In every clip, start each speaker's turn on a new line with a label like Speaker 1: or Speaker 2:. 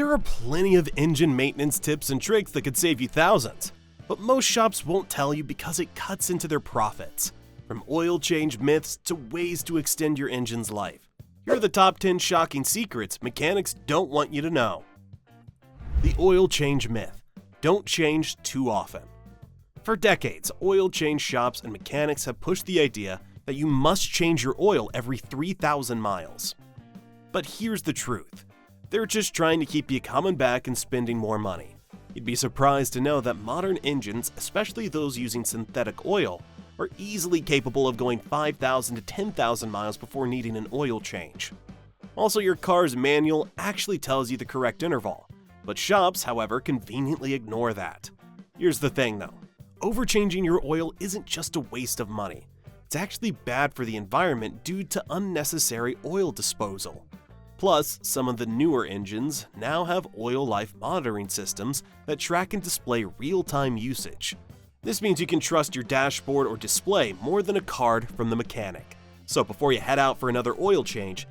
Speaker 1: There are plenty of engine maintenance tips and tricks that could save you thousands, but most shops won't tell you because it cuts into their profits. From oil change myths to ways to extend your engine's life. Here are the top 10 shocking secrets mechanics don't want you to know. The oil change myth. Don't change too often. For decades, oil change shops and mechanics have pushed the idea that you must change your oil every 3,000 miles. But here's the truth. They're just trying to keep you coming back and spending more money. You'd be surprised to know that modern engines, especially those using synthetic oil, are easily capable of going 5,000 to 10,000 miles before needing an oil change. Also, your car's manual actually tells you the correct interval, but shops, however, conveniently ignore that. Here's the thing though, overchanging your oil isn't just a waste of money. It's actually bad for the environment due to unnecessary oil disposal. Plus, some of the newer engines now have oil life monitoring systems that track and display real-time usage. This means you can trust your dashboard or display more than a card from the mechanic. So before you head out for another oil change,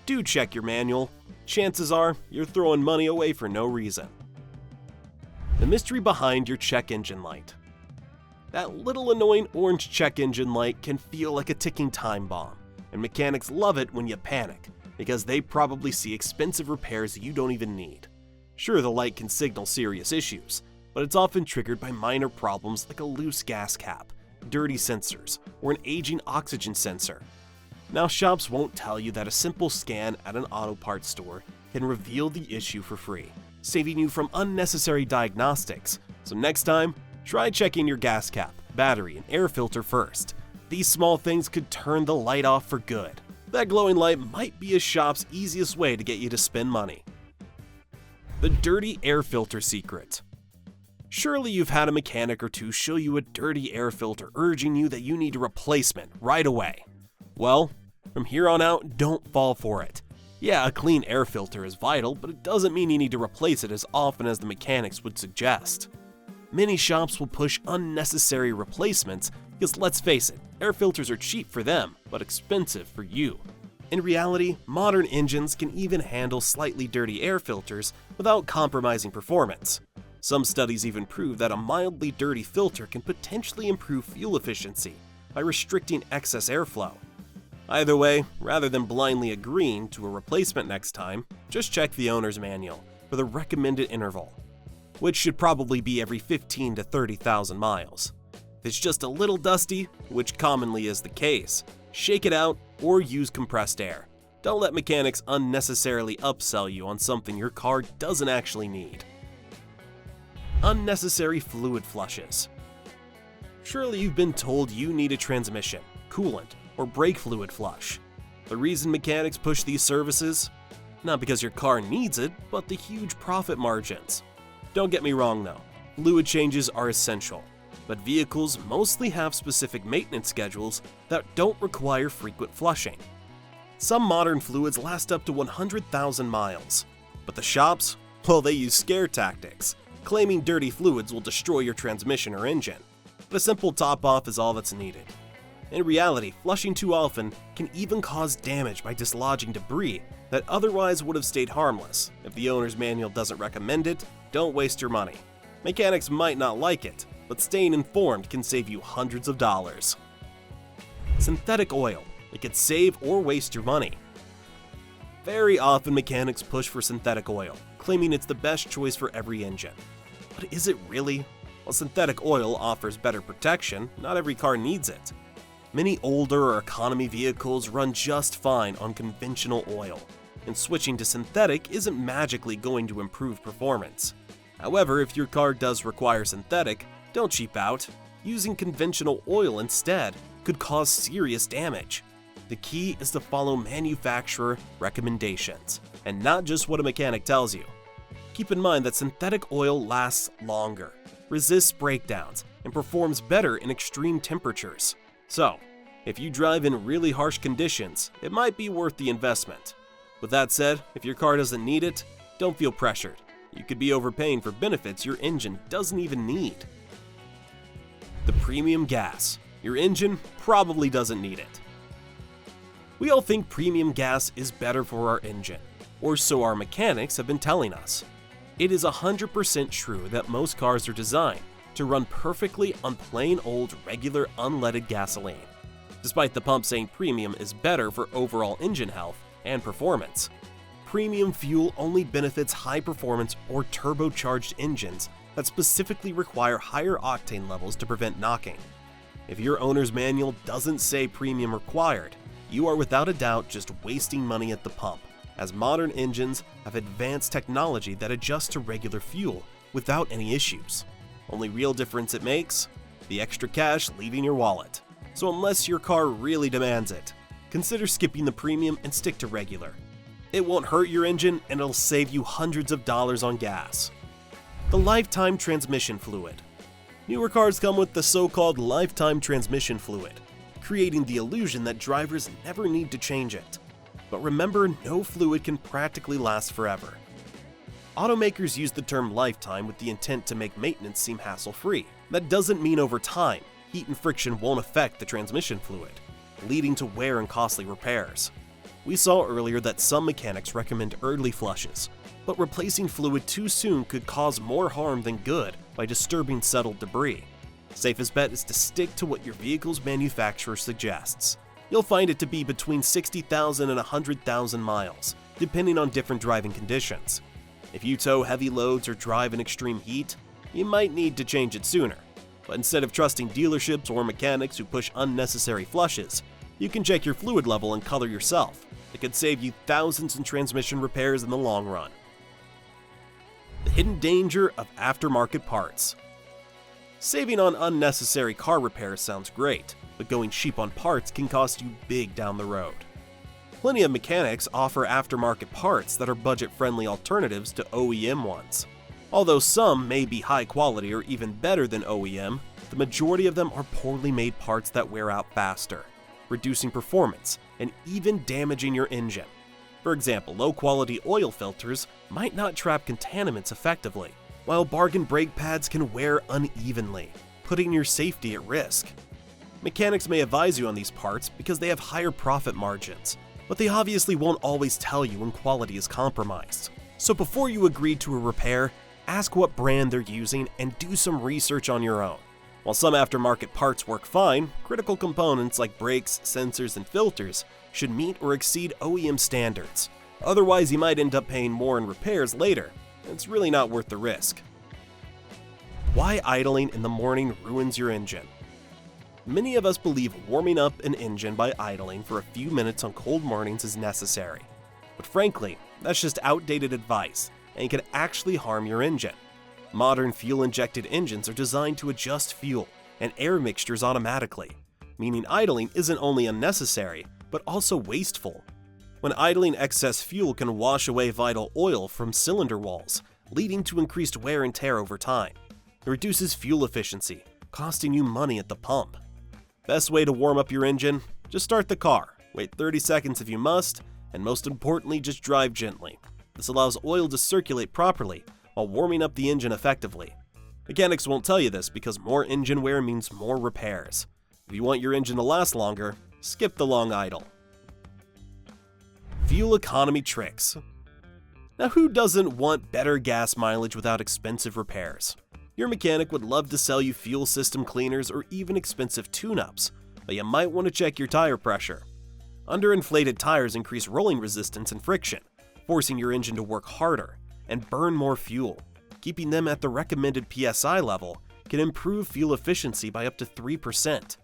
Speaker 1: do check your manual. Chances are you're throwing money away for no reason. The mystery behind your check engine light. That little annoying orange check engine light can feel like a ticking time bomb, and mechanics love it when you panic, because they probably see expensive repairs you don't even need. Sure, the light can signal serious issues, but it's often triggered by minor problems like a loose gas cap, dirty sensors, or an aging oxygen sensor. Now, shops won't tell you that a simple scan at an auto parts store can reveal the issue for free, saving you from unnecessary diagnostics. So next time, try checking your gas cap, battery, and air filter first. These small things could turn the light off for good. That glowing light might be a shop's easiest way to get you to spend money. The dirty air filter secret. Surely you've had a mechanic or two show you a dirty air filter urging you that you need a replacement right away. Well, from here on out, don't fall for it. Yeah, a clean air filter is vital, but it doesn't mean you need to replace it as often as the mechanics would suggest. Many shops will push unnecessary replacements because, let's face it, air filters are cheap for them, but expensive for you. In reality, modern engines can even handle slightly dirty air filters without compromising performance. Some studies even prove that a mildly dirty filter can potentially improve fuel efficiency by restricting excess airflow. Either way, rather than blindly agreeing to a replacement next time, just check the owner's manual for the recommended interval, which should probably be every 15 to 30,000 miles. If it's just a little dusty, which commonly is the case, shake it out or use compressed air. Don't let mechanics unnecessarily upsell you on something your car doesn't actually need. Unnecessary fluid flushes. Surely you've been told you need a transmission, coolant, or brake fluid flush. The reason mechanics push these services? Not because your car needs it, but the huge profit margins. Don't get me wrong though, fluid changes are essential, but vehicles mostly have specific maintenance schedules that don't require frequent flushing. Some modern fluids last up to 100,000 miles, but the shops, well, they use scare tactics, claiming dirty fluids will destroy your transmission or engine. But a simple top-off is all that's needed. In reality, flushing too often can even cause damage by dislodging debris that otherwise would have stayed harmless. If the owner's manual doesn't recommend it, don't waste your money. Mechanics might not like it, but staying informed can save you hundreds of dollars. Synthetic oil. It could save or waste your money. Very often mechanics push for synthetic oil, claiming it's the best choice for every engine. But is it really? While synthetic oil offers better protection, not every car needs it. Many older or economy vehicles run just fine on conventional oil, and switching to synthetic isn't magically going to improve performance. However, if your car does require synthetic, don't cheap out. Using conventional oil instead could cause serious damage. The key is to follow manufacturer recommendations, and not just what a mechanic tells you. Keep in mind that synthetic oil lasts longer, resists breakdowns, and performs better in extreme temperatures. So, if you drive in really harsh conditions, it might be worth the investment. With that said, if your car doesn't need it, don't feel pressured. You could be overpaying for benefits your engine doesn't even need. The premium gas. Your engine probably doesn't need it. We all think premium gas is better for our engine, or so our mechanics have been telling us. It is 100% true that most cars are designed to run perfectly on plain old regular unleaded gasoline, despite the pump saying premium is better for overall engine health and performance. Premium fuel only benefits high-performance or turbocharged engines that specifically require higher octane levels to prevent knocking. If your owner's manual doesn't say premium required, you are without a doubt just wasting money at the pump, as modern engines have advanced technology that adjusts to regular fuel without any issues. Only real difference it makes? The extra cash leaving your wallet. So unless your car really demands it, consider skipping the premium and stick to regular. It won't hurt your engine and it'll save you hundreds of dollars on gas. The lifetime transmission fluid. Newer cars come with the so-called lifetime transmission fluid, creating the illusion that drivers never need to change it. But remember, no fluid can practically last forever. Automakers use the term lifetime with the intent to make maintenance seem hassle-free. That doesn't mean over time, heat and friction won't affect the transmission fluid, leading to wear and costly repairs. We saw earlier that some mechanics recommend early flushes, but replacing fluid too soon could cause more harm than good by disturbing settled debris. Safest bet is to stick to what your vehicle's manufacturer suggests. You'll find it to be between 60,000 and 100,000 miles, depending on different driving conditions. If you tow heavy loads or drive in extreme heat, you might need to change it sooner. But instead of trusting dealerships or mechanics who push unnecessary flushes, you can check your fluid level and color yourself. It could save you thousands in transmission repairs in the long run. The hidden danger of aftermarket parts. Saving on unnecessary car repairs sounds great, but going cheap on parts can cost you big down the road. Plenty of mechanics offer aftermarket parts that are budget-friendly alternatives to OEM ones. Although some may be high quality or even better than OEM, the majority of them are poorly made parts that wear out faster, reducing performance and even damaging your engine. For example, low-quality oil filters might not trap contaminants effectively, while bargain brake pads can wear unevenly, putting your safety at risk. Mechanics may advise you on these parts because they have higher profit margins, but they obviously won't always tell you when quality is compromised. So before you agree to a repair, ask what brand they're using and do some research on your own. While some aftermarket parts work fine, critical components like brakes, sensors, and filters should meet or exceed OEM standards. Otherwise, you might end up paying more in repairs later. It's really not worth the risk. Why idling in the morning ruins your engine. Many of us believe warming up an engine by idling for a few minutes on cold mornings is necessary. But frankly, that's just outdated advice and can actually harm your engine. Modern fuel-injected engines are designed to adjust fuel and air mixtures automatically, meaning idling isn't only unnecessary, but also wasteful. When idling, excess fuel can wash away vital oil from cylinder walls, leading to increased wear and tear over time. It reduces fuel efficiency, costing you money at the pump. Best way to warm up your engine? Just start the car, wait 30 seconds if you must, and most importantly, just drive gently. This allows oil to circulate properly while warming up the engine effectively. Mechanics won't tell you this because more engine wear means more repairs. If you want your engine to last longer, skip the long idle. Fuel economy tricks. Now, who doesn't want better gas mileage without expensive repairs? Your mechanic would love to sell you fuel system cleaners or even expensive tune-ups, but you might want to check your tire pressure. Underinflated tires increase rolling resistance and friction, forcing your engine to work harder and burn more fuel. Keeping them at the recommended PSI level can improve fuel efficiency by up to 3%.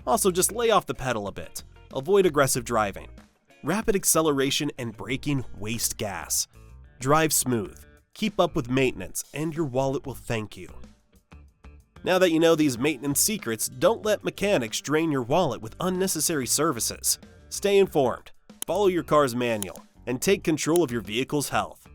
Speaker 1: Also, just lay off the pedal a bit. Avoid aggressive driving. Rapid acceleration and braking waste gas. Drive smooth. Keep up with maintenance, and your wallet will thank you. Now that you know these maintenance secrets, don't let mechanics drain your wallet with unnecessary services. Stay informed, follow your car's manual, and take control of your vehicle's health.